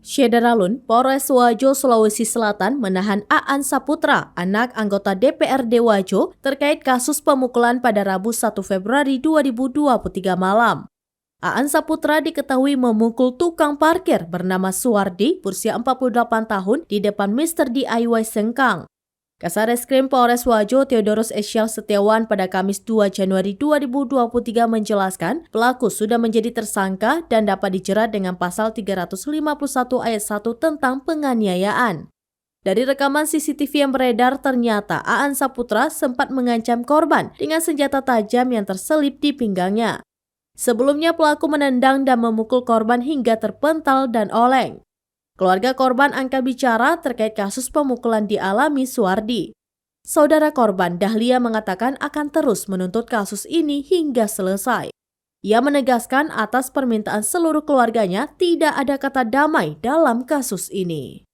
Syederalun, Polres Wajo, Sulawesi Selatan menahan Aan Saputra, anak anggota DPRD Wajo, terkait kasus pemukulan pada Rabu 1 Februari 2023 malam. Aan Saputra diketahui memukul tukang parkir bernama Suwardi, berusia 48 tahun, di depan Mr. DIY Sengkang. Kasareskrim Polres Wajo Theodorus Esyal Setiawan pada Kamis 2 Januari 2023 menjelaskan pelaku sudah menjadi tersangka dan dapat dijerat dengan pasal 351 ayat 1 tentang penganiayaan. Dari rekaman CCTV yang beredar, ternyata Aan Saputra sempat mengancam korban dengan senjata tajam yang terselip di pinggangnya. Sebelumnya pelaku menendang dan memukul korban hingga terpental dan oleng. Keluarga korban angkat bicara terkait kasus pemukulan dialami Suwardi. Saudara korban Dahlia mengatakan akan terus menuntut kasus ini hingga selesai. Ia menegaskan atas permintaan seluruh keluarganya tidak ada kata damai dalam kasus ini.